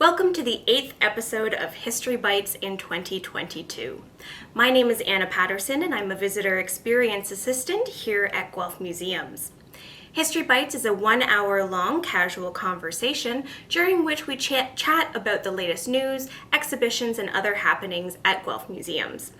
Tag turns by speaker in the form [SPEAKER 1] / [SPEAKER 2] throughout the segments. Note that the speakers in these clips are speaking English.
[SPEAKER 1] Welcome to the 8th episode of History Bites in 2022. My name is Anna Patterson and I'm a Visitor Experience Assistant here at Guelph Museums. History Bites is a 1-hour-long casual conversation during which we chat about the latest news, exhibitions, and other happenings at Guelph Museums.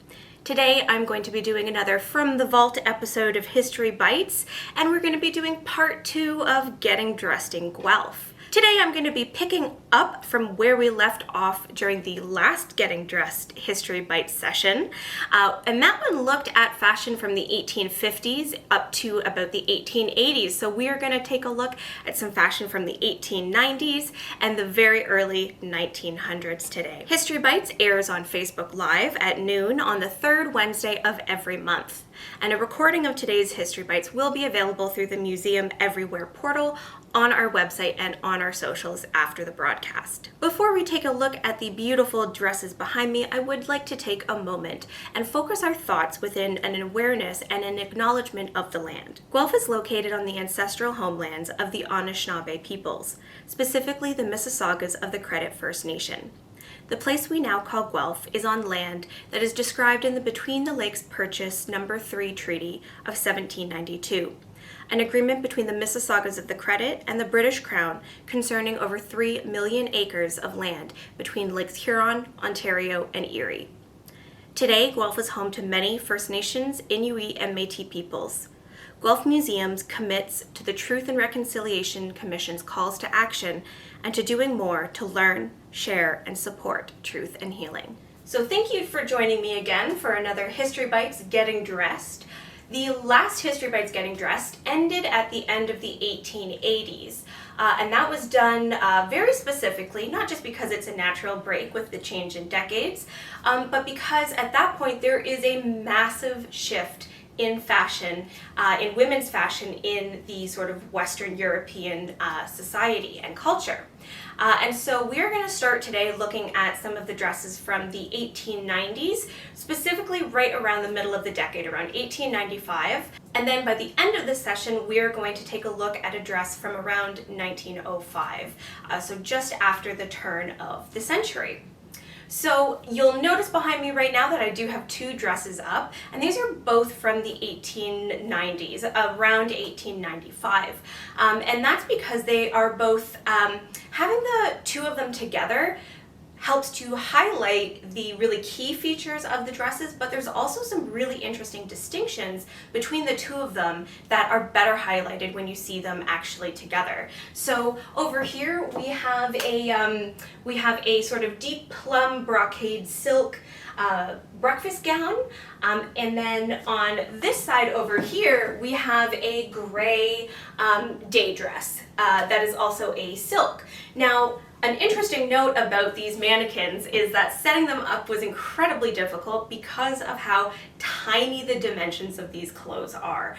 [SPEAKER 1] Today, I'm going to be doing another From the Vault episode of History Bites, and we're going to be doing part 2 of Getting Dressed in Guelph. Today, I'm going to be picking up from where we left off during the last Getting Dressed History Bites session, and that one looked at fashion from the 1850s up to about the 1880s, so we are going to take a look at some fashion from the 1890s and the very early 1900s today. History Bites airs on Facebook Live at noon on the third Wednesday of every month, and a recording of today's History Bites will be available through the Museum Everywhere portal on our website and on our socials after the broadcast. Before we take a look at the beautiful dresses behind me, I would like to take a moment and focus our thoughts within an awareness and an acknowledgement of the land. Guelph is located on the ancestral homelands of the Anishinaabe peoples, specifically the Mississaugas of the Credit First Nation. The place we now call Guelph is on land that is described in the Between the Lakes Purchase No. 3 Treaty of 1792. An agreement between the Mississaugas of the Credit and the British Crown concerning over 3 million acres of land between Lakes Huron, Ontario, and Erie. Today, Guelph is home to many First Nations, Inuit, and Métis peoples. Guelph Museums commits to the Truth and Reconciliation Commission's calls to action and to doing more to learn, share, and support truth and healing. So thank you for joining me again for another History Bites Getting Dressed. The last History Bites Getting Dressed ended at the end of the 1880s, and that was done very specifically, not just because it's a natural break with the change in decades, but because at that point there is a massive shift in fashion, in women's fashion in the sort of Western European society and culture. And so we are going to start today looking at some of the dresses from the 1890s, specifically right around the middle of the decade, around 1895. And then by the end of the session, we are going to take a look at a dress from around 1905, so just after the turn of the century. So you'll notice behind me right now that I do have two dresses up, and these are both from the 1890s, around 1895. And that's because they are both, having the two of them together helps to highlight the really key features of the dresses, but there's also some really interesting distinctions between the two of them that are better highlighted when you see them actually together. So over here we have a sort of deep plum brocade silk breakfast gown, and then on this side over here we have a gray day dress that is also a silk. Now, an interesting note about these mannequins is that setting them up was incredibly difficult because of how tiny the dimensions of these clothes are.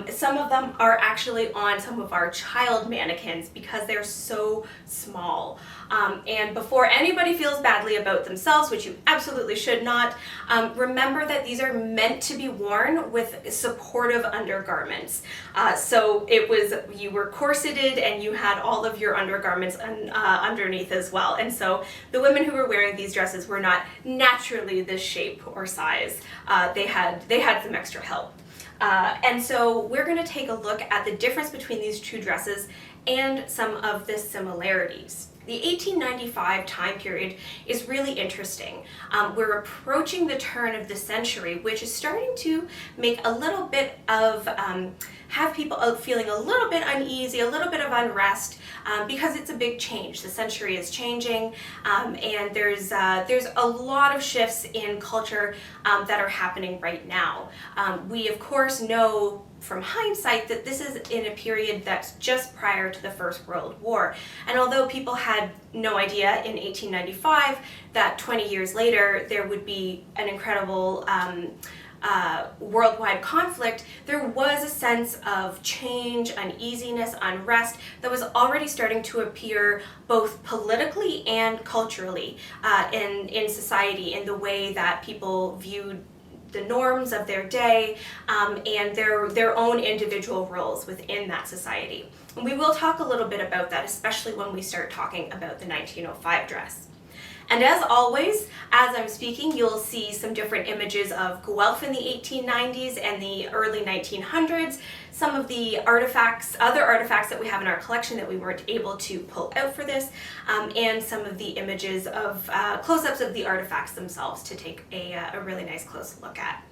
[SPEAKER 1] Some of them are actually on some of our child mannequins because they're so small. And before anybody feels badly about themselves, which you absolutely should not, remember that these are meant to be worn with supportive undergarments. So you were corseted and you had all of your undergarments underneath as well. And so the women who were wearing these dresses were not naturally this shape or size. They had some extra help. And so we're going to take a look at the difference between these two dresses and some of the similarities. The 1895 time period is really interesting. We're approaching the turn of the century, which is starting to make a little bit of, have people feeling a little bit uneasy, a little bit of unrest, because it's a big change. The century is changing, and there's a lot of shifts in culture that are happening right now. We of course know from hindsight that this is in a period that's just prior to the First World War. And although people had no idea in 1895 that 20 years later there would be an incredible worldwide conflict, there was a sense of change, uneasiness, unrest that was already starting to appear both politically and culturally in society, in the way that people viewed the norms of their day and their own individual roles within that society. And we will talk a little bit about that, especially when we start talking about the 1905 dress. And as always, as I'm speaking, you'll see some different images of Guelph in the 1890s and the early 1900s, some of the artifacts, other artifacts that we have in our collection that we weren't able to pull out for this, and some of the images of close-ups of the artifacts themselves to take a really nice close look at.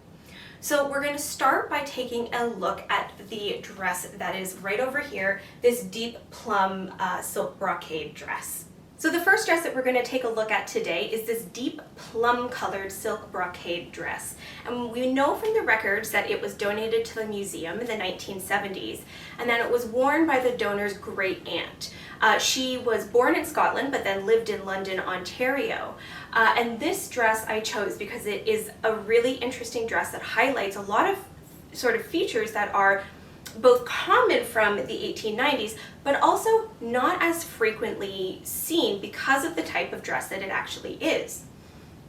[SPEAKER 1] So we're going to start by taking a look at the dress that is right over here, this deep plum silk brocade dress. So the first dress that we're going to take a look at today is this deep plum-colored silk brocade dress. And we know from the records that it was donated to the museum in the 1970s, and that it was worn by the donor's great aunt. She was born in Scotland, but then lived in London, Ontario. And this dress I chose because it is a really interesting dress that highlights a lot of sort of features that are both common from the 1890s, but also not as frequently seen because of the type of dress that it actually is.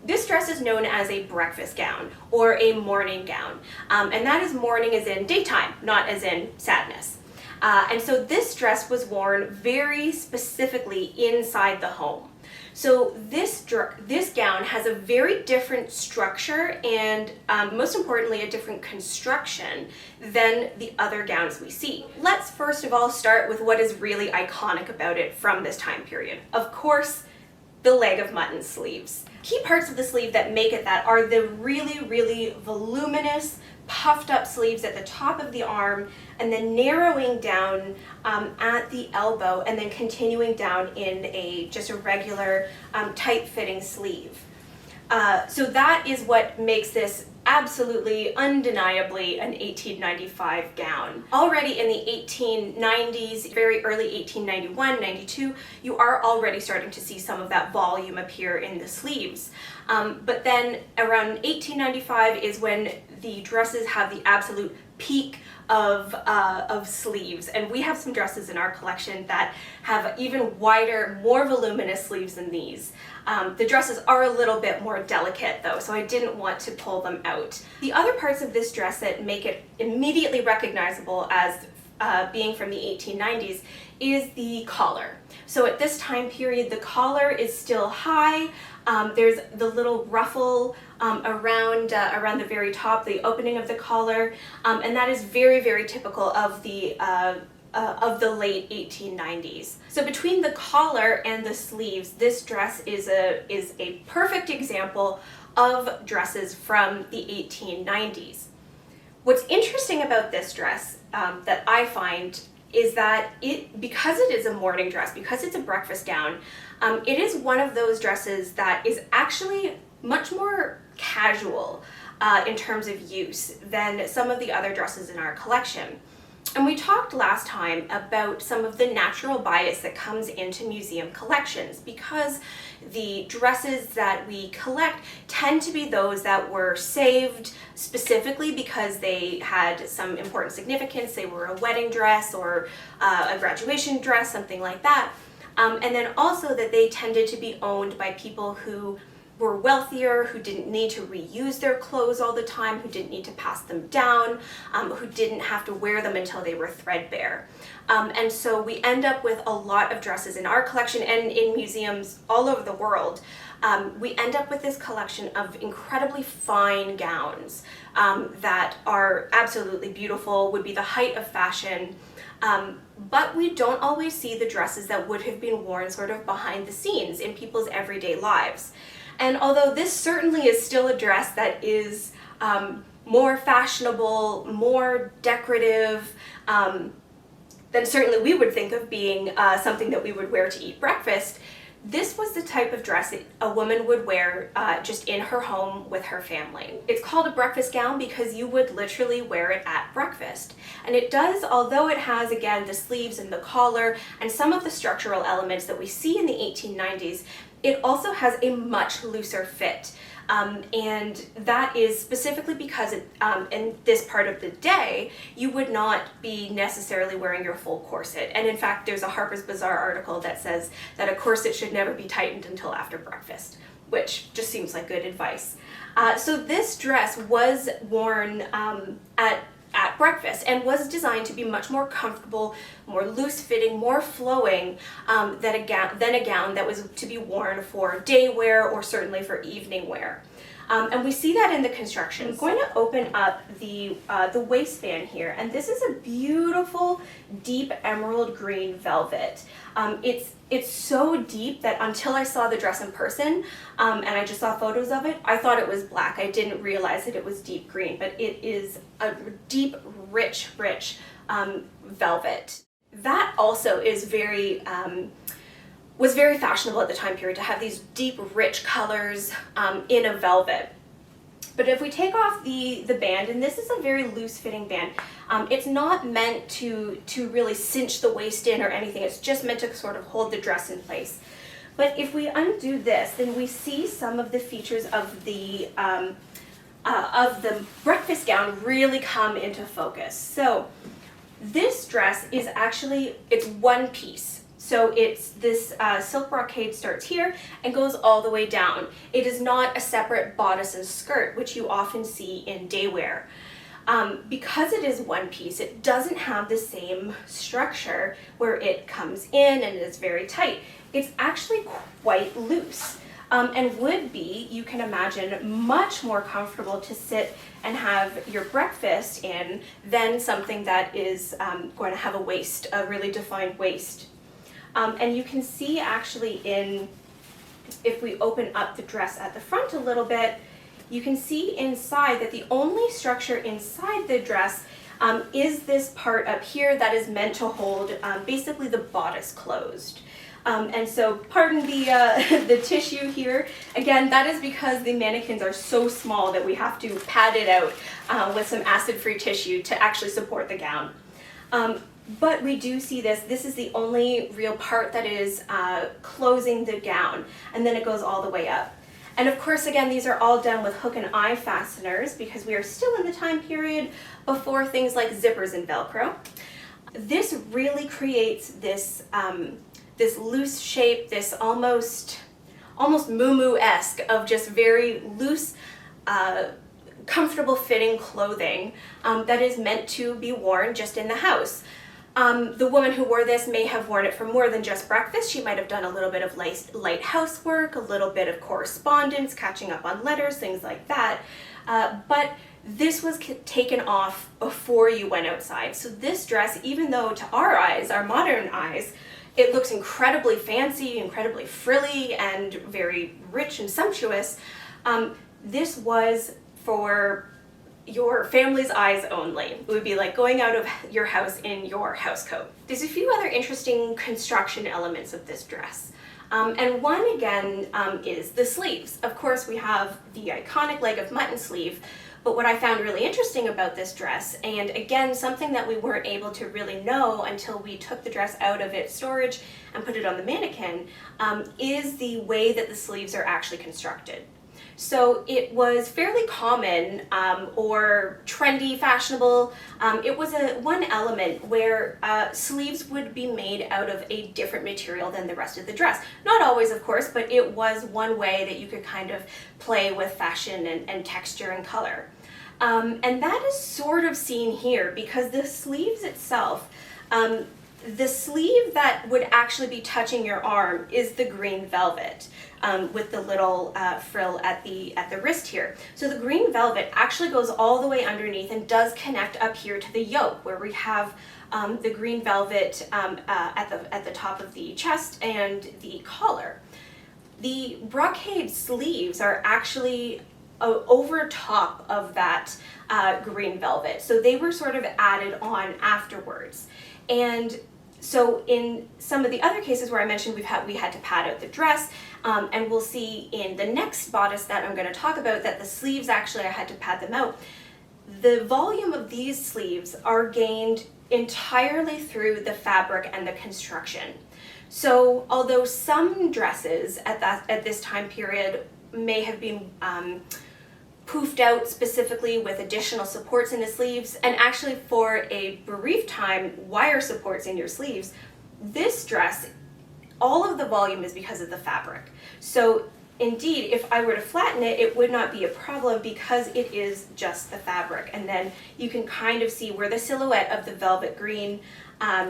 [SPEAKER 1] This dress is known as a breakfast gown or a morning gown, and that is morning as in daytime, not as in sadness. And so this dress was worn very specifically inside the home. So this gown has a very different structure and most importantly a different construction than the other gowns we see. Let's first of all start with what is really iconic about it from this time period. Of course, the leg of mutton sleeves. Key parts of the sleeve that make it that are the really voluminous puffed up sleeves at the top of the arm and then narrowing down at the elbow and then continuing down in just a regular tight fitting sleeve. So that is what makes this absolutely undeniably an 1895 gown. Already in the 1890s, very early 1891, 92, you are already starting to see some of that volume appear in the sleeves. But then around 1895 is when the dresses have the absolute peak of sleeves, and we have some dresses in our collection that have even wider, more voluminous sleeves than these. The dresses are a little bit more delicate though, so I didn't want to pull them out. The other parts of this dress that make it immediately recognizable as being from the 1890s is the collar. So at this time period, the collar is still high. There's the little ruffle around the very top, the opening of the collar, and that is very typical of the late 1890s. So between the collar and the sleeves, this dress is a perfect example of dresses from the 1890s. What's interesting about this dress that I find is that because it is a morning dress, because it's a breakfast gown, it is one of those dresses that is actually much more casual in terms of use than some of the other dresses in our collection. And we talked last time about some of the natural bias that comes into museum collections because the dresses that we collect tend to be those that were saved specifically because they had some important significance. They were a wedding dress or a graduation dress, something like that. And then also that they tended to be owned by people who were wealthier, who didn't need to reuse their clothes all the time, who didn't need to pass them down, who didn't have to wear them until they were threadbare. And so we end up with a lot of dresses in our collection and in museums all over the world. We end up with this collection of incredibly fine gowns that are absolutely beautiful, would be the height of fashion. But we don't always see the dresses that would have been worn sort of behind the scenes in people's everyday lives. And although this certainly is still a dress that is more fashionable, more decorative, than certainly we would think of being something that we would wear to eat breakfast, this was the type of dress that a woman would wear just in her home with her family. It's called a breakfast gown because you would literally wear it at breakfast. And it does, although it has, again, the sleeves and the collar and some of the structural elements that we see in the 1890s, it also has a much looser fit. And that is specifically because in this part of the day, you would not be necessarily wearing your full corset. And in fact, there's a Harper's Bazaar article that says that a corset should never be tightened until after breakfast, which just seems like good advice. So this dress was worn at breakfast and was designed to be much more comfortable, more loose-fitting, more flowing than a gown that was to be worn for day wear or certainly for evening wear. And we see that in the construction. I'm going to open up the waistband here, and this is a beautiful deep emerald green velvet. It's so deep that until I saw the dress in person, and I just saw photos of it, I thought it was black. I didn't realize that it was deep green, but it is a deep, rich velvet. That also is was very fashionable at the time period, to have these deep, rich colors in a velvet. But if we take off the band, and this is a very loose-fitting band, it's not meant to really cinch the waist in or anything. It's just meant to sort of hold the dress in place. But if we undo this, then we see some of the features of the breakfast gown really come into focus. So this dress is actually, it's one piece. So it's this silk brocade starts here and goes all the way down. It is not a separate bodice and skirt, which you often see in day wear. Because it is one piece, it doesn't have the same structure where it comes in and is very tight. It's actually quite loose and would be, you can imagine, much more comfortable to sit and have your breakfast in than something that is going to have a really defined waist. And you can see actually if we open up the dress at the front a little bit, you can see inside that the only structure inside the dress is this part up here that is meant to hold basically the bodice closed. And so pardon the tissue here. Again, that is because the mannequins are so small that we have to pad it out with some acid-free tissue to actually support the gown. But we do see this is the only real part that is closing the gown, and then it goes all the way up. And of course, again, these are all done with hook and eye fasteners because we are still in the time period before things like zippers and Velcro. This really creates this loose shape, this almost muumuu-esque of just very loose, comfortable fitting clothing that is meant to be worn just in the house. The woman who wore this may have worn it for more than just breakfast. She might have done a little bit of light housework, a little bit of correspondence, catching up on letters, things like that. But this was taken off before you went outside. So this dress, even though to our eyes, our modern eyes, it looks incredibly fancy, incredibly frilly, and very rich and sumptuous, this was for your family's eyes only. It would be like going out of your house in your house coat. There's a few other interesting construction elements of this dress. And one, again, is the sleeves. Of course, we have the iconic leg of mutton sleeve, but what I found really interesting about this dress, and again, something that we weren't able to really know until we took the dress out of its storage and put it on the mannequin, is the way that the sleeves are actually constructed. So it was fairly common or trendy, fashionable. It was one element where sleeves would be made out of a different material than the rest of the dress. Not always, of course, but it was one way that you could kind of play with fashion and texture and color. And that is sort of seen here because the sleeves itself, the sleeve that would actually be touching your arm is the green velvet with the little frill at the wrist here. So the green velvet actually goes all the way underneath and does connect up here to the yoke where we have the green velvet at the top of the chest and the collar. The brocade sleeves are actually over top of that green velvet. So they were sort of added on afterwards. And so in some of the other cases where I mentioned we had to pad out the dress, and we'll see in the next bodice that I'm going to talk about that the sleeves actually I had to pad them out. The volume of these sleeves are gained entirely through the fabric and the construction. So although some dresses at this time period may have been poofed out specifically with additional supports in the sleeves, and actually for a brief time wire supports in your sleeves, this dress, all of the volume is because of the fabric. So indeed, if I were to flatten it, it would not be a problem because it is just the fabric. And then you can kind of see where the silhouette of the velvet green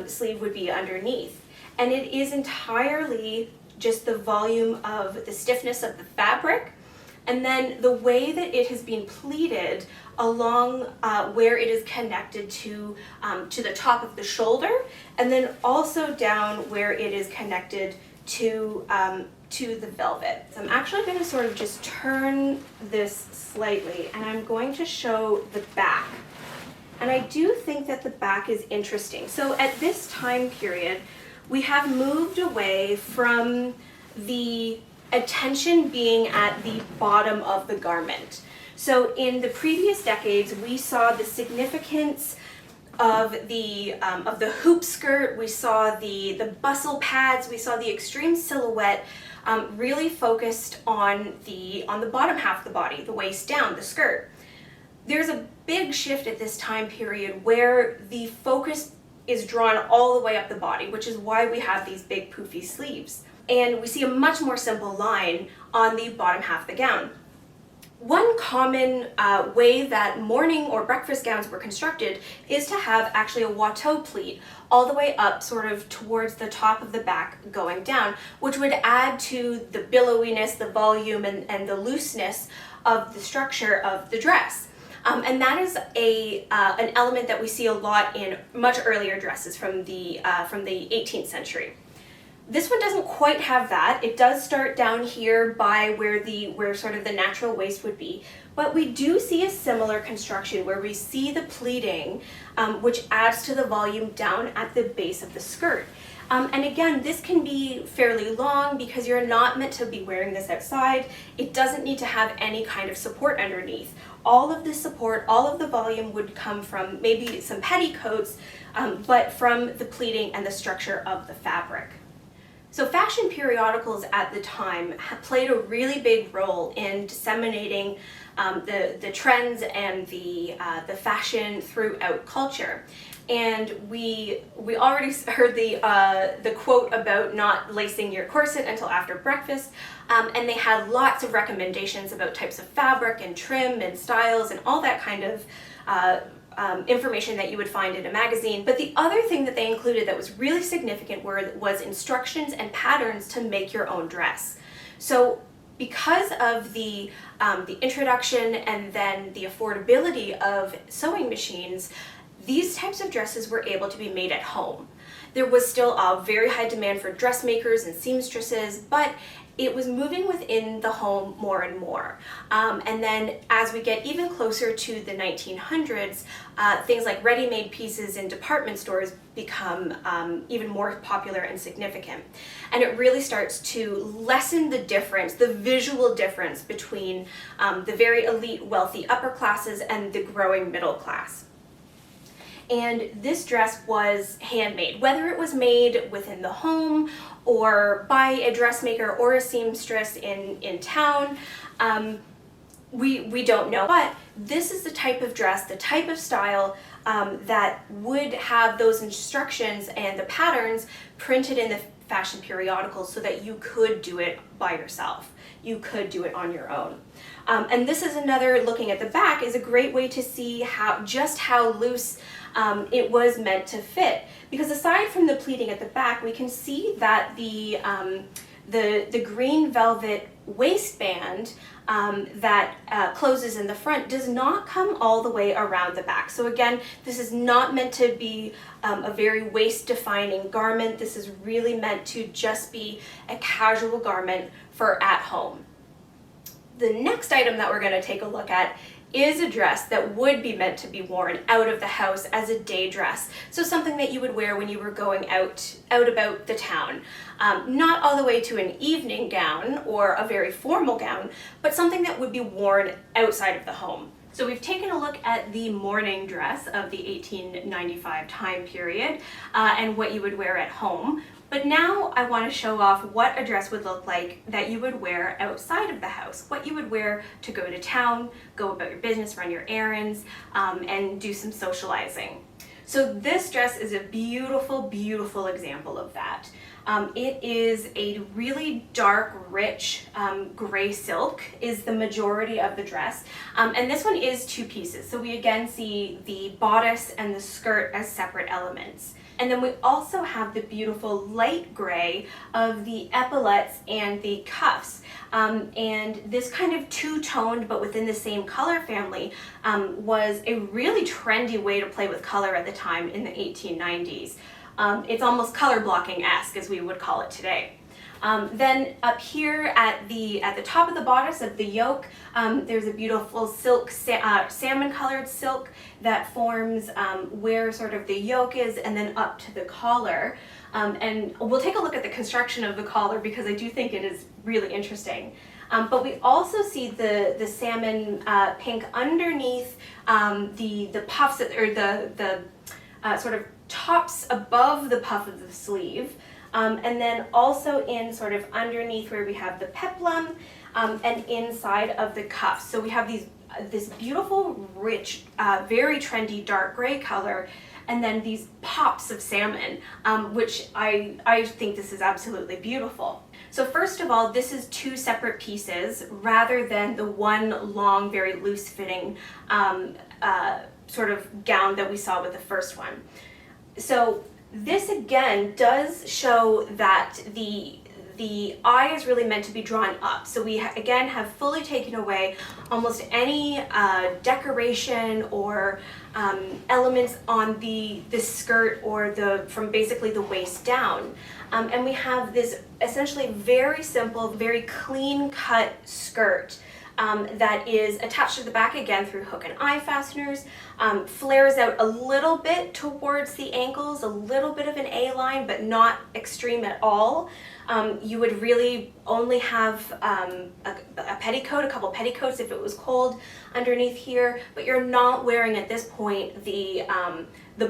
[SPEAKER 1] sleeve would be underneath. And it is entirely just the volume of the stiffness of the fabric, and then the way that it has been pleated along where it is connected to the top of the shoulder, and then also down where it is connected to the velvet. So I'm actually going to sort of just turn this slightly, and I'm going to show the back. And I do think that the back is interesting. So at this time period, we have moved away from the attention being at the bottom of the garment. So in the previous decades, we saw the significance of the hoop skirt, we saw the bustle pads, we saw the extreme silhouette really focused on the bottom half of the body, the waist down, the skirt. There's a big shift at this time period where the focus is drawn all the way up the body, which is why we have these big poofy sleeves. And we see a much more simple line on the bottom half of the gown. One common way that morning or breakfast gowns were constructed is to have actually a watteau pleat all the way up sort of towards the top of the back going down, which would add to the billowiness, the volume, and the looseness of the structure of the dress. And that is an element that we see a lot in much earlier dresses from the 18th century. This one doesn't quite have that. It does start down here by where sort of the natural waist would be, but we do see a similar construction where we see the pleating, which adds to the volume down at the base of the skirt. And again, this can be fairly long because you're not meant to be wearing this outside. It doesn't need to have any kind of support underneath. All of the support, all of the volume would come from maybe some petticoats, but from the pleating and the structure of the fabric. So fashion periodicals at the time played a really big role in disseminating the trends and the fashion throughout culture. And we already heard the quote about not lacing your corset until after breakfast, and they had lots of recommendations about types of fabric and trim and styles and all that kind of information that you would find in a magazine. But the other thing that they included that was really significant was instructions and patterns to make your own dress. So because of the introduction and then the affordability of sewing machines, these types of dresses were able to be made at home. There was still a very high demand for dressmakers and seamstresses, but it was moving within the home more and more. And then as we get even closer to the 1900s, things like ready-made pieces in department stores become even more popular and significant. And it really starts to lessen the difference, the visual difference between the very elite, wealthy upper classes and the growing middle class. And this dress was handmade, whether it was made within the home or by a dressmaker or a seamstress in town. We don't know, but this is the type of dress, the type of style that would have those instructions and the patterns printed in the fashion periodicals so that you could do it by yourself. You could do it on your own. And this is another, looking at the back, is a great way to see how loose it was meant to fit. Because aside from the pleating at the back, we can see that the green velvet waistband that closes in the front does not come all the way around the back. So again, this is not meant to be a very waist-defining garment. This is really meant to just be a casual garment for at home. The next item that we're going to take a look at is a dress that would be meant to be worn out of the house as a day dress. So something that you would wear when you were going out about the town. Not all the way to an evening gown or a very formal gown, but something that would be worn outside of the home. So we've taken a look at the morning dress of the 1895 time period and what you would wear at home. But now I want to show off what a dress would look like that you would wear outside of the house, what you would wear to go to town, go about your business, run your errands, and do some socializing. So this dress is a beautiful, beautiful example of that. It is a really dark, rich gray silk is the majority of the dress. And this one is two pieces. So we again see the bodice and the skirt as separate elements. And then we also have the beautiful light gray of the epaulets and the cuffs. And this kind of two-toned but within the same color family was a really trendy way to play with color at the time in the 1890s. It's almost color blocking-esque, as we would call it today. Then up here at the top of the bodice of the yoke, there's a beautiful silk, salmon-colored silk that forms where sort of the yoke is, and then up to the collar. And we'll take a look at the construction of the collar because I do think it is really interesting. But we also see the salmon pink underneath the puffs, or the sort of tops above the puff of the sleeve. And then also in sort of underneath where we have the peplum and inside of the cuffs. So we have this beautiful, rich, very trendy dark gray color, and then these pops of salmon, which I think this is absolutely beautiful. So first of all, this is two separate pieces rather than the one long, very loose-fitting sort of gown that we saw with the first one. So this again does show that the eye is really meant to be drawn up. So we again have fully taken away almost any decoration or elements on the skirt or from basically the waist down. And we have this essentially very simple, very clean cut skirt that is attached to the back again through hook and eye fasteners, flares out a little bit towards the ankles, a little bit of an A-line, but not extreme at all. You would really only have a petticoat, a couple petticoats if it was cold underneath here, but you're not wearing at this point the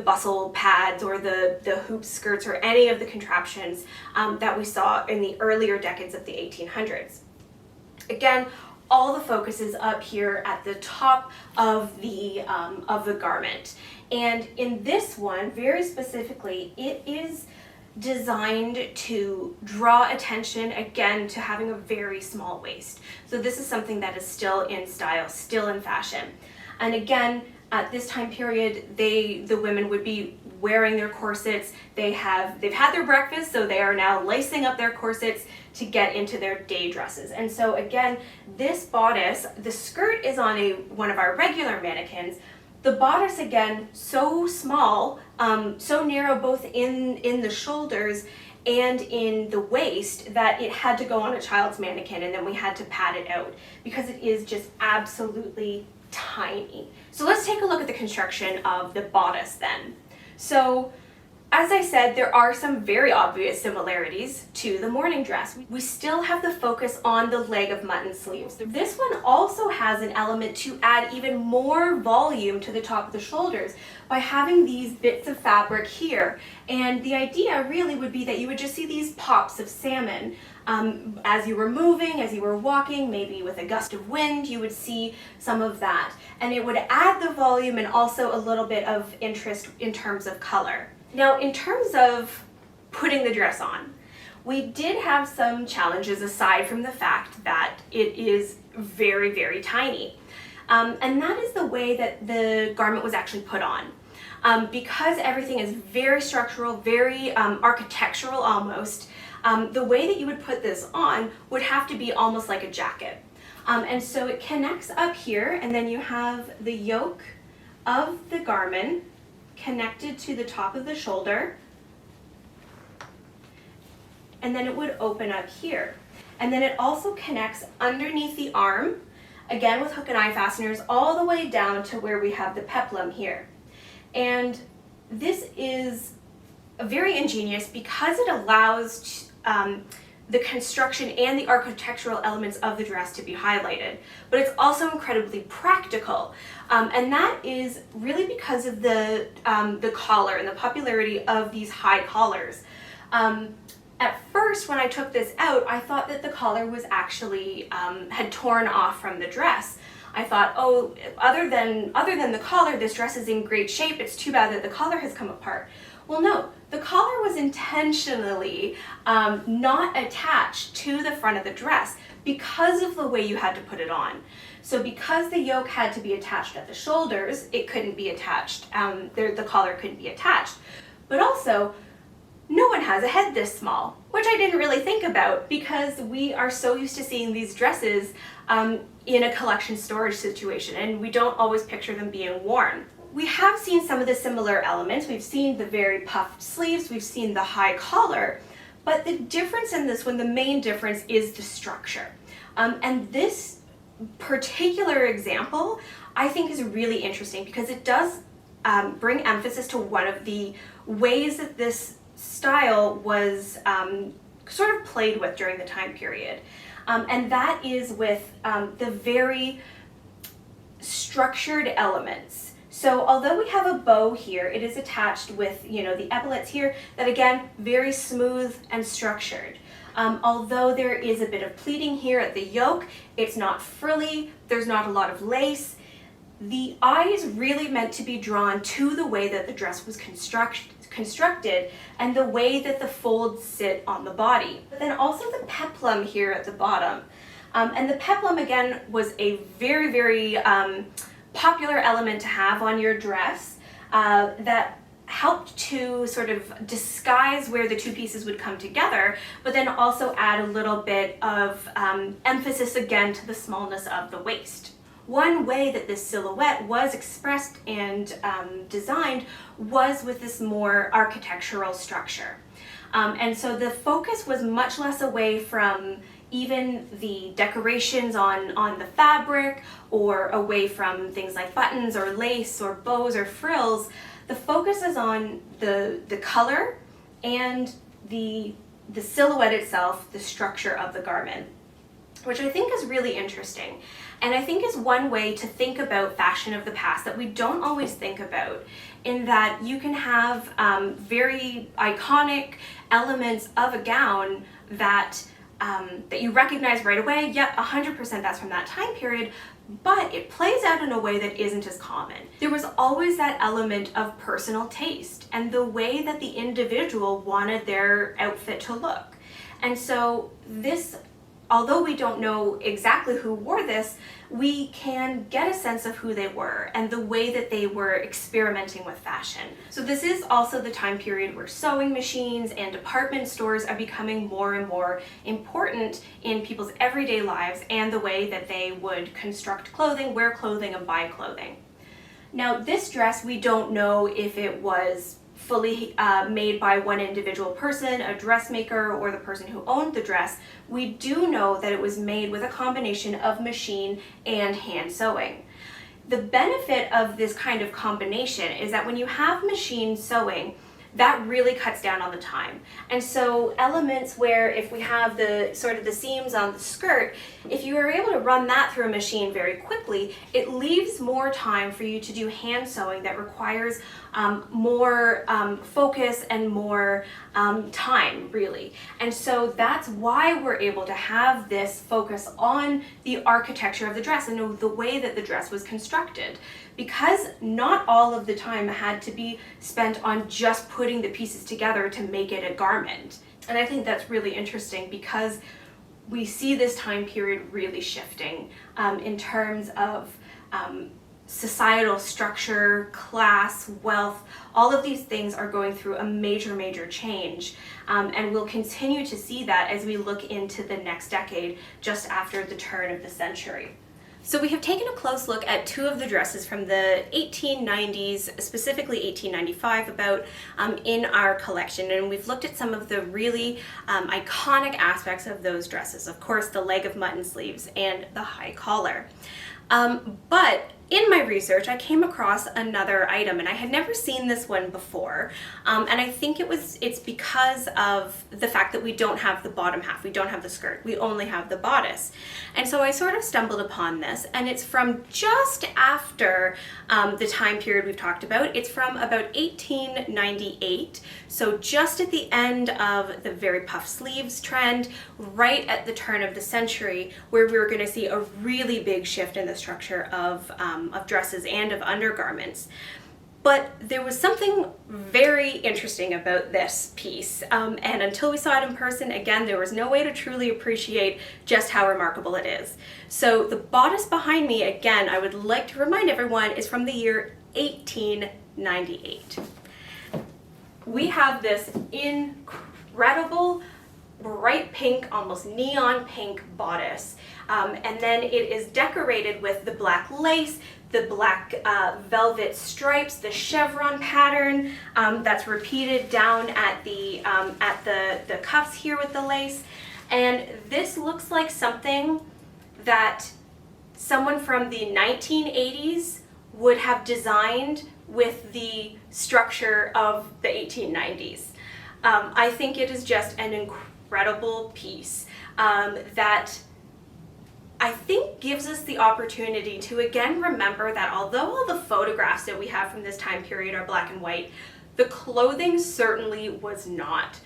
[SPEAKER 1] bustle pads or the hoop skirts or any of the contraptions that we saw in the earlier decades of the 1800s. Again, all the focus is up here at the top of the garment. And in this one, very specifically, it is designed to draw attention again to having a very small waist. So this is something that is still in style, still in fashion. And again, at this time period, the women would be wearing their corsets. They've had their breakfast, so they are now lacing up their corsets to get into their day dresses. And so again, this bodice, the skirt is on one of our regular mannequins. The bodice again, so small, so narrow both in the shoulders and in the waist that it had to go on a child's mannequin, and then we had to pad it out because it is just absolutely tiny. So let's take a look at the construction of the bodice then. So as I said, there are some very obvious similarities to the morning dress. We still have the focus on the leg of mutton sleeves. This one also has an element to add even more volume to the top of the shoulders by having these bits of fabric here. And the idea really would be that you would just see these pops of salmon as you were moving, as you were walking, maybe with a gust of wind, you would see some of that. And it would add the volume and also a little bit of interest in terms of color. Now, in terms of putting the dress on, we did have some challenges aside from the fact that it is very, very tiny. And that is the way that the garment was actually put on. Because everything is very structural, very architectural almost, the way that you would put this on would have to be almost like a jacket. And so it connects up here, and then you have the yoke of the garment connected to the top of the shoulder, and then it would open up here. And then it also connects underneath the arm, again with hook and eye fasteners, all the way down to where we have the peplum here. And this is very ingenious because it allows the construction and the architectural elements of the dress to be highlighted, but it's also incredibly practical. And that is really because of the collar and the popularity of these high collars. At first, when I took this out, I thought that the collar was actually had torn off from the dress. I thought, oh, other than the collar, this dress is in great shape. It's too bad that the collar has come apart. Well, no, The collar was intentionally not attached to the front of the dress because of the way you had to put it on. So because the yoke had to be attached at the shoulders, it couldn't be attached, the collar couldn't be attached. But also, no one has a head this small, which I didn't really think about because we are so used to seeing these dresses in a collection storage situation, and we don't always picture them being worn. We have seen some of the similar elements. We've seen the very puffed sleeves, we've seen the high collar, but the difference in this one, the main difference is the structure. And this particular example, I think, is really interesting because it does bring emphasis to one of the ways that this style was sort of played with during the time period. And that is with the very structured elements. So although we have a bow here, it is attached with, the epaulets here that, again, very smooth and structured. Although there is a bit of pleating here at the yoke, it's not frilly, there's not a lot of lace. The eye is really meant to be drawn to the way that the dress was constructed and the way that the folds sit on the body. But then also the peplum here at the bottom. And the peplum, again, was a very, very popular element to have on your dress that helped to sort of disguise where the two pieces would come together, but then also add a little bit of emphasis again to the smallness of the waist. One way that this silhouette was expressed and designed was with this more architectural structure. And so the focus was much less away from even the decorations on the fabric or away from things like buttons or lace or bows or frills. The focus is on the color and the silhouette itself, the structure of the garment, which I think is really interesting. And I think is one way to think about fashion of the past that we don't always think about, in that you can have very iconic elements of a gown that you recognize right away. Yep, 100% that's from that time period, but it plays out in a way that isn't as common. There was always that element of personal taste and the way that the individual wanted their outfit to look. And so this, although we don't know exactly who wore this, we can get a sense of who they were and the way that they were experimenting with fashion. So this is also the time period where sewing machines and department stores are becoming more and more important in people's everyday lives and the way that they would construct clothing, wear clothing, and buy clothing. Now, this dress, we don't know if it was fully made by one individual person, a dressmaker, or the person who owned the dress. We do know that it was made with a combination of machine and hand sewing. The benefit of this kind of combination is that when you have machine sewing, that really cuts down on the time. And so elements where if we have the sort of the seams on the skirt, if you are able to run that through a machine very quickly, it leaves more time for you to do hand sewing that requires more focus and more time, really. And so that's why we're able to have this focus on the architecture of the dress and the way that the dress was constructed, because not all of the time had to be spent on just putting the pieces together to make it a garment. And I think that's really interesting because we see this time period really shifting in terms of societal structure, class, wealth. All of these things are going through a major change, and we'll continue to see that as we look into the next decade just after the turn of the century. So we have taken a close look at two of the dresses from the 1890s, specifically 1895, about in our collection, and we've looked at some of the really iconic aspects of those dresses. Of course, the leg of mutton sleeves and the high collar. But in my research, I came across another item, and I had never seen this one before, and I think it's because of the fact that we don't have the bottom half, we don't have the skirt, we only have the bodice. And so I sort of stumbled upon this, and it's from just after the time period we've talked about. It's from about 1898, so just at the end of the very puff sleeves trend, right at the turn of the century, where we were going to see a really big shift in the structure of dresses and of undergarments. But there was something very interesting about this piece, and until we saw it in person, again, there was no way to truly appreciate just how remarkable it is. So the bodice behind me, again, I would like to remind everyone, is from the year 1898. We have this incredible bright pink, almost neon pink bodice, and then it is decorated with the black lace, the black velvet stripes, the chevron pattern that's repeated down at the cuffs here with the lace. And this looks like something that someone from the 1980s would have designed with the structure of the 1890s. I think it is just an incredible piece that I think gives us the opportunity to again remember that although all the photographs that we have from this time period are black and white, the clothing certainly was not.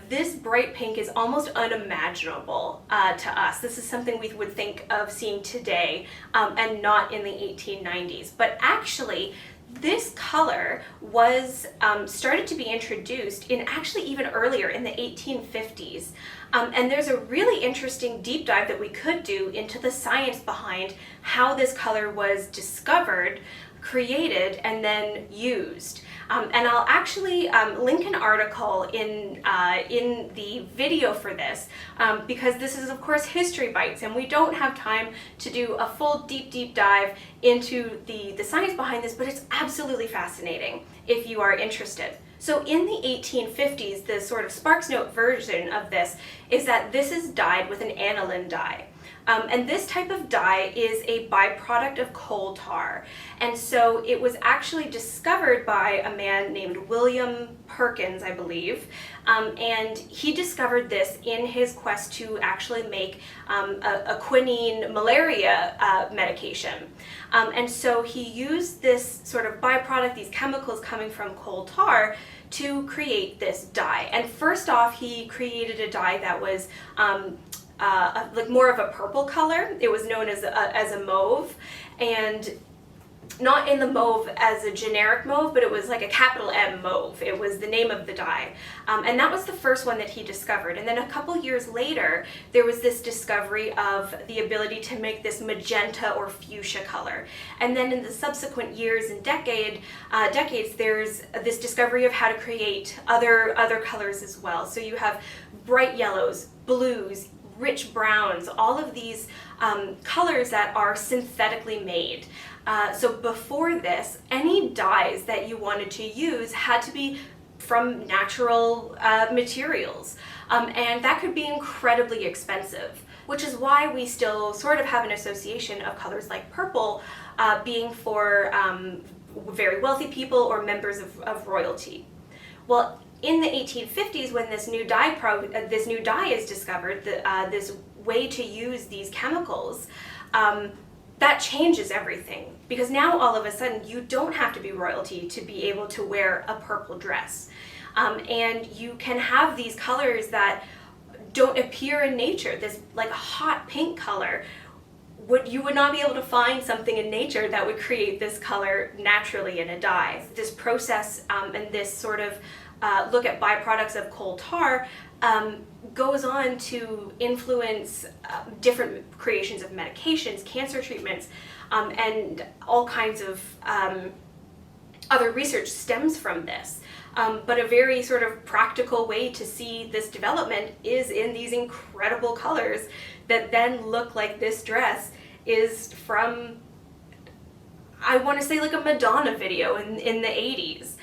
[SPEAKER 1] This bright pink is almost unimaginable to us. This is something we would think of seeing today and not in the 1890s. But actually, this color was started to be introduced in actually even earlier in the 1850s. And there's a really interesting deep dive that we could do into the science behind how this color was discovered, created, and then used. And I'll actually link an article in the video for this because this is, of course, History Bites, and we don't have time to do a full deep dive into the science behind this, but it's absolutely fascinating if you are interested. So in the 1850s, the sort of Sparks Note version of this is that this is dyed with an aniline dye. And this type of dye is a byproduct of coal tar. And so it was actually discovered by a man named William Perkins, I believe. And he discovered this in his quest to actually make a quinine malaria medication. And so he used this sort of byproduct, these chemicals coming from coal tar, to create this dye. And first off, he created a dye that was like more of a purple color. It was known as a mauve, and not in the mauve as a generic mauve, but it was like a capital M mauve. It was the name of the dye. And that was the first one that he discovered. And then a couple years later, there was this discovery of the ability to make this magenta or fuchsia color. And then in the subsequent years and decades, there's this discovery of how to create other colors as well. So you have bright yellows, blues, rich browns, all of these colors that are synthetically made. So before this, any dyes that you wanted to use had to be from natural materials, and that could be incredibly expensive, which is why we still sort of have an association of colors like purple being for very wealthy people or members of royalty. Well, in the 1850s, when this new dye is discovered, this way to use these chemicals, that changes everything, because now all of a sudden you don't have to be royalty to be able to wear a purple dress, and you can have these colors that don't appear in nature. This like hot pink color, you would not be able to find something in nature that would create this color naturally in a dye. This process and this sort of look at byproducts of coal tar goes on to influence different creations of medications, cancer treatments, and all kinds of other research stems from this. But a very sort of practical way to see this development is in these incredible colors that then look like this dress is from, I want to say, like a Madonna video in the 80s.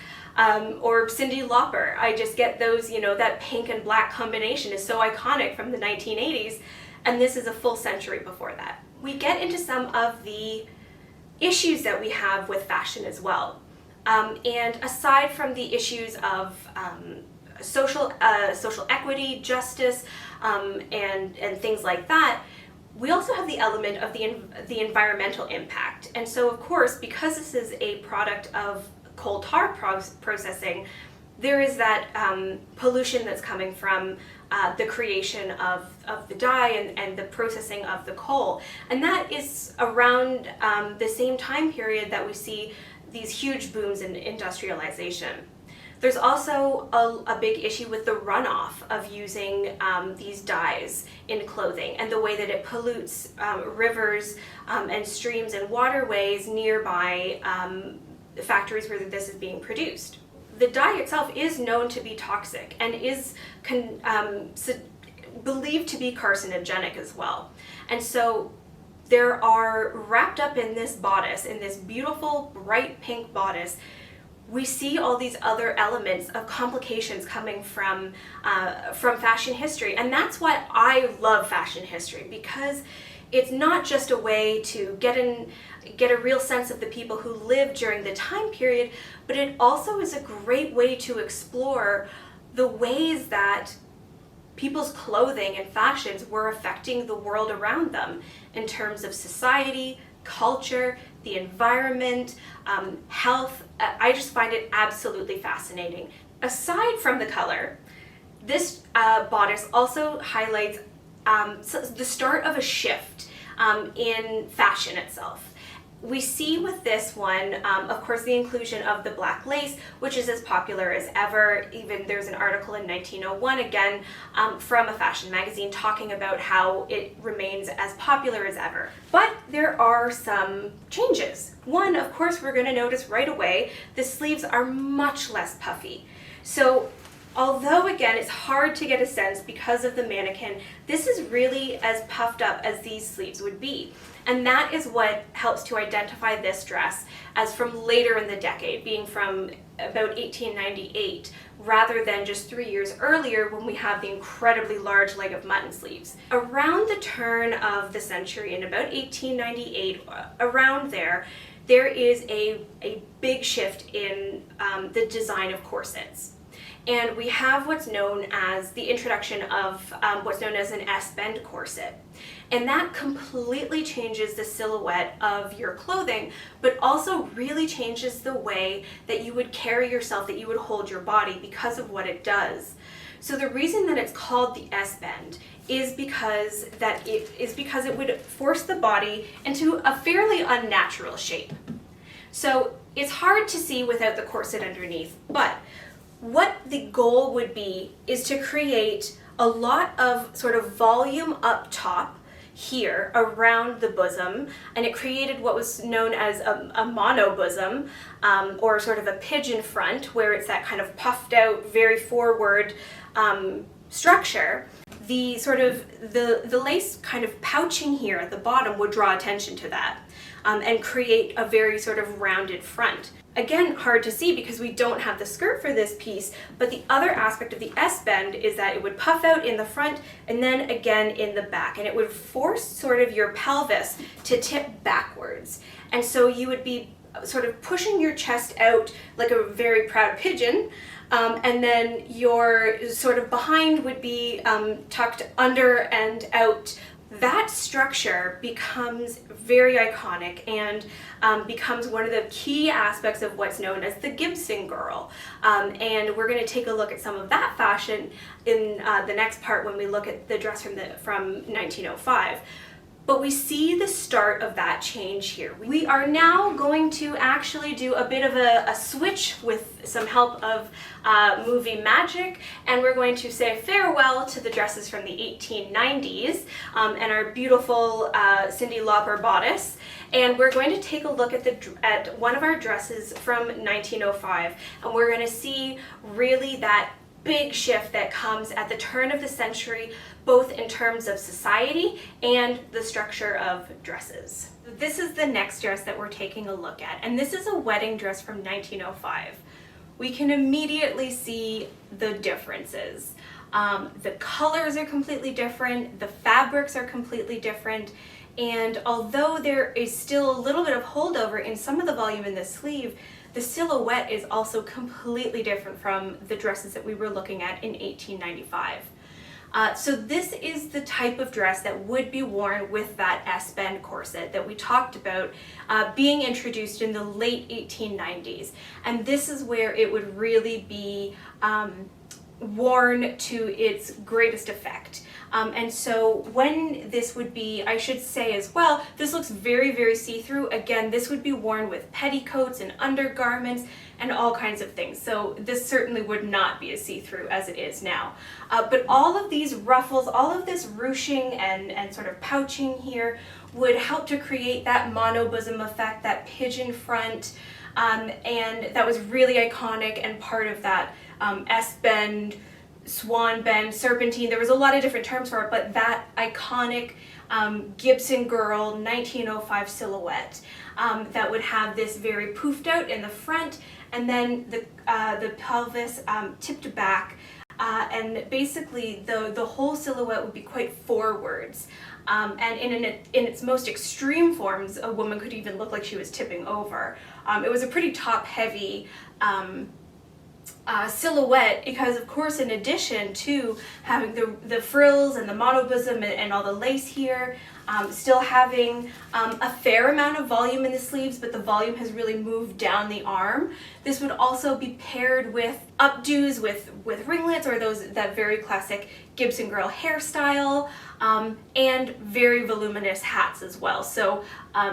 [SPEAKER 1] Or Cyndi Lauper. I just get those, that pink and black combination is so iconic from the 1980s, and this is a full century before that. We get into some of the issues that we have with fashion as well. And aside from the issues of social equity, justice, and things like that, we also have the element of the environmental impact. And so, of course, because this is a product of coal tar processing, there is that pollution that's coming from the creation of the dye and the processing of the coal. And that is around the same time period that we see these huge booms in industrialization. There's also a big issue with the runoff of using these dyes in clothing and the way that it pollutes rivers and streams and waterways nearby factories where this is being produced. The dye itself is known to be toxic and is believed to be carcinogenic as well. And so there are, wrapped up in this bodice, in this beautiful bright pink bodice, we see all these other elements of complications coming from fashion history. And that's why I love fashion history, because it's not just a way to get a real sense of the people who lived during the time period, but it also is a great way to explore the ways that people's clothing and fashions were affecting the world around them in terms of society, culture, the environment, health. I just find it absolutely fascinating. Aside from the color, this bodice also highlights the start of a shift in fashion itself. We see with this one, of course, the inclusion of the black lace, which is as popular as ever. Even there's an article in 1901, again, from a fashion magazine talking about how it remains as popular as ever. But there are some changes. One, of course, we're going to notice right away, the sleeves are much less puffy. So although, again, it's hard to get a sense because of the mannequin, this is really as puffed up as these sleeves would be. And that is what helps to identify this dress as from later in the decade, being from about 1898, rather than just 3 years earlier when we have the incredibly large leg of mutton sleeves. Around the turn of the century, in about 1898, around there is a big shift in the design of corsets. And we have what's known as the introduction of what's known as an S-bend corset. And that completely changes the silhouette of your clothing, but also really changes the way that you would carry yourself, that you would hold your body, because of what it does. So the reason that it's called the S-bend is because it would force the body into a fairly unnatural shape. So it's hard to see without the corset underneath, but what the goal would be is to create a lot of sort of volume up top here around the bosom, and it created what was known as a mono bosom, or sort of a pigeon front, where it's that kind of puffed out, very forward structure. The sort of the lace kind of pouching here at the bottom would draw attention to that, and create a very sort of rounded front. Again, hard to see because we don't have the skirt for this piece, but the other aspect of the S-bend is that it would puff out in the front and then again in the back, and it would force sort of your pelvis to tip backwards. And so you would be sort of pushing your chest out like a very proud pigeon, and then your sort of behind would be tucked under and out. That structure becomes very iconic and becomes one of the key aspects of what's known as the Gibson girl. And we're going to take a look at some of that fashion in the next part when we look at the dress from 1905. But we see the start of that change here. We are now going to actually do a bit of a switch with some help of movie magic, and we're going to say farewell to the dresses from the 1890s and our beautiful Cyndi Lauper bodice, and we're going to take a look at one of our dresses from 1905, and we're going to see really that big shift that comes at the turn of the century, both in terms of society and the structure of dresses. This is the next dress that we're taking a look at, and this is a wedding dress from 1905. We can immediately see the differences. The colors are completely different, the fabrics are completely different, and although there is still a little bit of holdover in some of the volume in the sleeve, the silhouette is also completely different from the dresses that we were looking at in 1895. So this is the type of dress that would be worn with that S-bend corset that we talked about being introduced in the late 1890s. And this is where it would really be worn to its greatest effect. And so when this would be, I should say as well, this looks very, very see-through. Again, this would be worn with petticoats and undergarments and all kinds of things. So this certainly would not be as see-through as it is now. But all of these ruffles, all of this ruching and sort of pouching here would help to create that monobosom effect, that pigeon front, and that was really iconic and part of that S-bend, swan bend, serpentine. There was a lot of different terms for it, but that iconic Gibson Girl 1905 silhouette that would have this very poofed out in the front, and then the pelvis tipped back, and basically the whole silhouette would be quite forwards. And in its most extreme forms, a woman could even look like she was tipping over. It was a pretty top-heavy silhouette because, of course, in addition to having the frills and the monobosom and all the lace here, still having a fair amount of volume in the sleeves, but the volume has really moved down the arm. This would also be paired with updos with ringlets, or that very classic Gibson Girl hairstyle, and very voluminous hats as well. So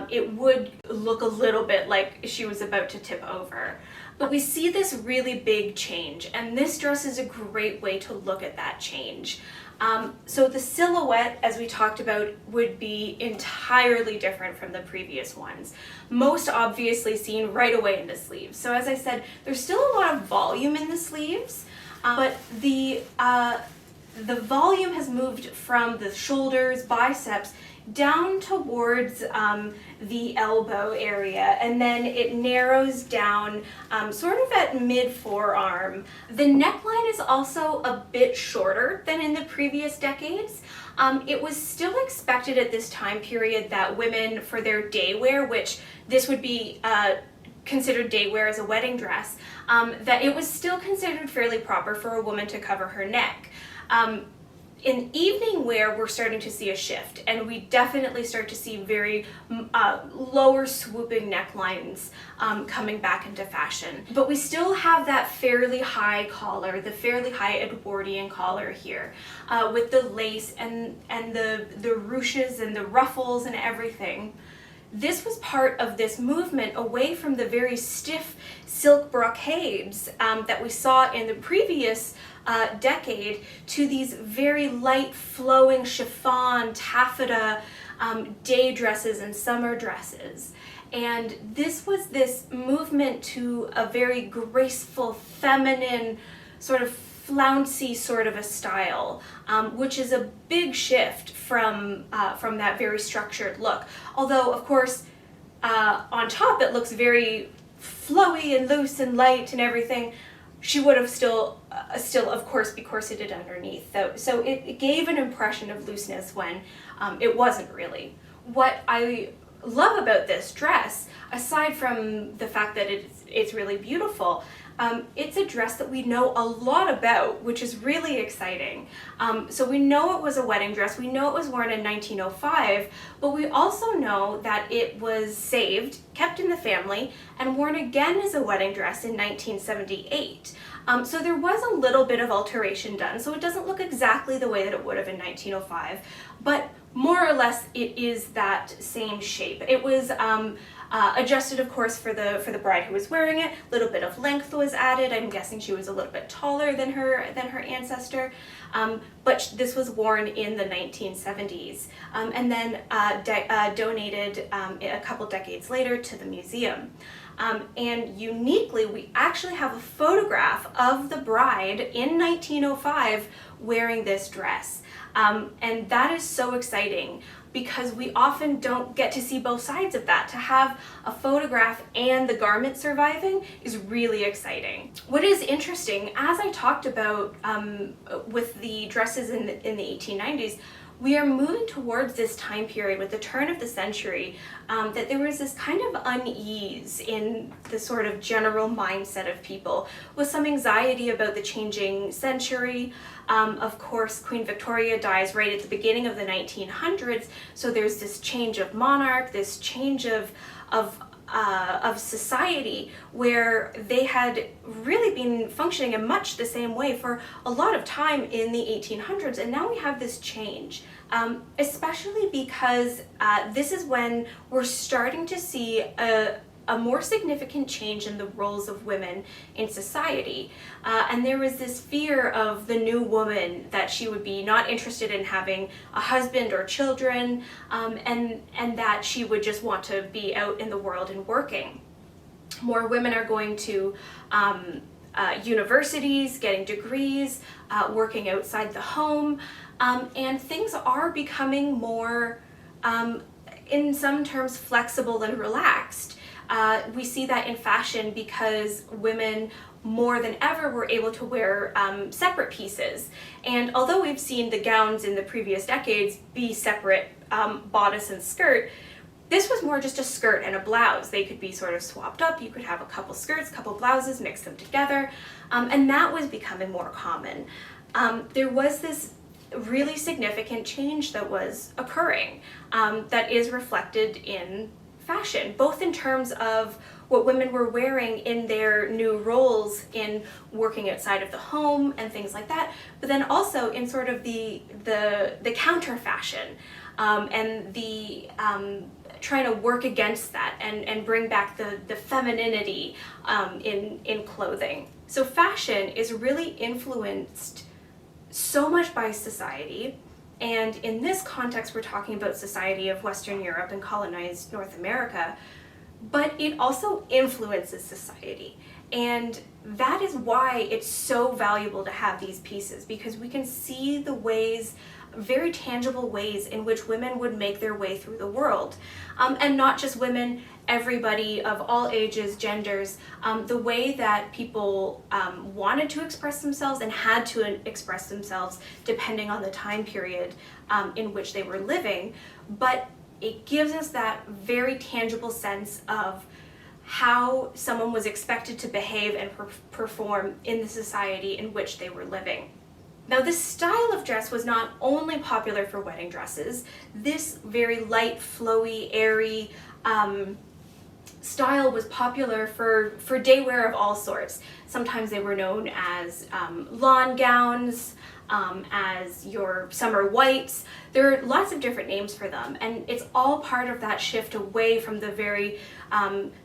[SPEAKER 1] it would look a little bit like she was about to tip over. But we see this really big change, and this dress is a great way to look at that change. So the silhouette, as we talked about, would be entirely different from the previous ones. Most obviously seen right away in the sleeves. So as I said, there's still a lot of volume in the sleeves, but the volume has moved from the shoulders, biceps, down towards the elbow area, and then it narrows down sort of at mid-forearm. The neckline is also a bit shorter than in the previous decades. It was still expected at this time period that women, for their day wear, which this would be considered day wear as a wedding dress, that it was still considered fairly proper for a woman to cover her neck. In evening wear, we're starting to see a shift, and we definitely start to see very lower swooping necklines coming back into fashion. But we still have that fairly high collar, the fairly high Edwardian collar here, with the lace and the ruches and the ruffles and everything. This was part of this movement away from the very stiff silk brocades that we saw in the previous decade to these very light flowing chiffon, taffeta day dresses and summer dresses. And this was this movement to a very graceful, feminine, sort of flouncy sort of a style, which is a big shift from that very structured look. Although, of course, on top it looks very flowy and loose and light and everything. She would have still of course be corseted underneath, though. So it gave an impression of looseness when it wasn't really. What I love about this dress, aside from the fact that it's really beautiful, it's a dress that we know a lot about, which is really exciting. So we know it was a wedding dress, we know it was worn in 1905, but we also know that it was saved, kept in the family, and worn again as a wedding dress in 1978. So there was a little bit of alteration done, so it doesn't look exactly the way that it would have in 1905, but more or less it is that same shape. It was adjusted, of course, for the bride who was wearing it. A little bit of length was added. I'm guessing she was a little bit taller than her ancestor, but this was worn in the 1970s, and then donated a couple decades later to the museum. And uniquely, we actually have a photograph of the bride in 1905 wearing this dress. And that is so exciting because we often don't get to see both sides of that. To have a photograph and the garment surviving is really exciting. What is interesting, as I talked about with the dresses in the 1890s, we are moving towards this time period with the turn of the century that there was this kind of unease in the sort of general mindset of people, with some anxiety about the changing century. Of course, Queen Victoria dies right at the beginning of the 1900s, so there's this change of monarch, this change of of society where they had really been functioning in much the same way for a lot of time in the 1800s, and now we have this change, especially because this is when we're starting to see a more significant change in the roles of women in society. And there was this fear of the new woman, that she would be not interested in having a husband or children, and that she would just want to be out in the world and working. More women are going to universities, getting degrees, working outside the home, and things are becoming more, in some terms, flexible and relaxed. We see that in fashion because women more than ever were able to wear separate pieces. And although we've seen the gowns in the previous decades be separate bodice and skirt, this was more just a skirt and a blouse. They could be sort of swapped up. You could have a couple skirts, couple blouses, mix them together, and that was becoming more common. There was this really significant change that was occurring that is reflected in fashion, both in terms of what women were wearing in their new roles in working outside of the home and things like that, but then also in sort of the counter fashion and the trying to work against that and bring back the femininity in clothing. So fashion is really influenced so much by society. And in this context, we're talking about society of Western Europe and colonized North America, but it also influences society. And that is why it's so valuable to have these pieces, because we can see the ways, very tangible ways in which women would make their way through the world. And not just women, everybody of all ages, genders, the way that people wanted to express themselves and had to express themselves depending on the time period in which they were living. But it gives us that very tangible sense of how someone was expected to behave and perform in the society in which they were living. Now, this style of dress was not only popular for wedding dresses. This very light, flowy, airy style was popular for day wear of all sorts. Sometimes they were known as lawn gowns, as your summer whites. There are lots of different names for them, and it's all part of that shift away from the very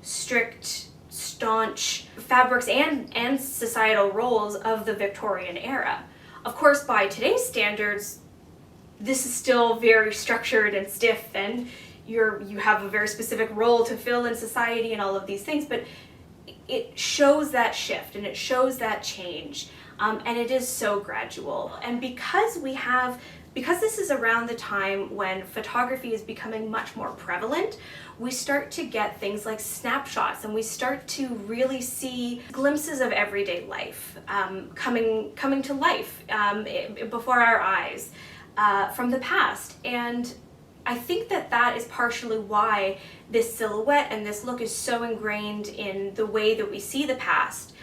[SPEAKER 1] strict, staunch fabrics and societal roles of the Victorian era. Of course, by today's standards, this is still very structured and stiff, and you have a very specific role to fill in society and all of these things, but it shows that shift and it shows that change, and it is so gradual. And because this is around the time when photography is becoming much more prevalent, we start to get things like snapshots, and we start to really see glimpses of everyday life coming to life before our eyes from the past. And I think that is partially why this silhouette and this look is so ingrained in the way that we see the past,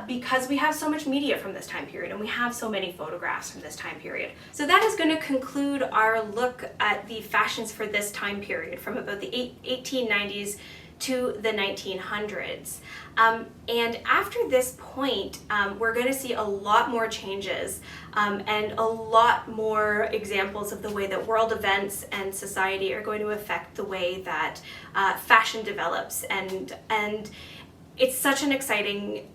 [SPEAKER 1] because we have so much media from this time period and we have so many photographs from this time period. So that is going to conclude our look at the fashions for this time period from about the 1890s to the 1900s. And after this point, we're going to see a lot more changes and a lot more examples of the way that world events and society are going to affect the way that fashion develops. And it's such an exciting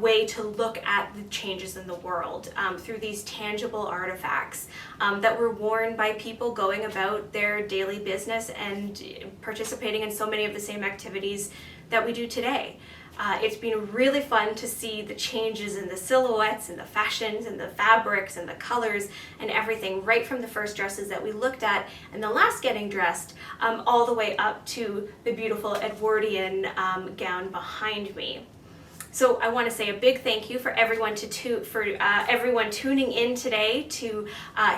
[SPEAKER 1] way to look at the changes in the world through these tangible artifacts that were worn by people going about their daily business and participating in so many of the same activities that we do today. It's been really fun to see the changes in the silhouettes and the fashions and the fabrics and the colors and everything, right from the first dresses that we looked at and the last getting dressed, all the way up to the beautiful Edwardian gown behind me. So I want to say a big thank you for everyone everyone tuning in today to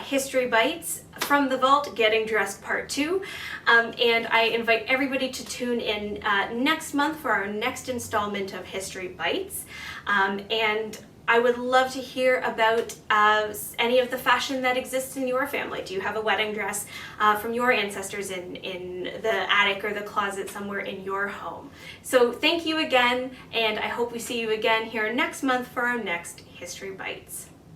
[SPEAKER 1] History Bites from the Vault Getting Dressed Part 2. And I invite everybody to tune in next month for our next installment of History Bites. And I would love to hear about any of the fashion that exists in your family. Do you have a wedding dress from your ancestors in the attic or the closet somewhere in your home? So thank you again, and I hope we see you again here next month for our next History Bites.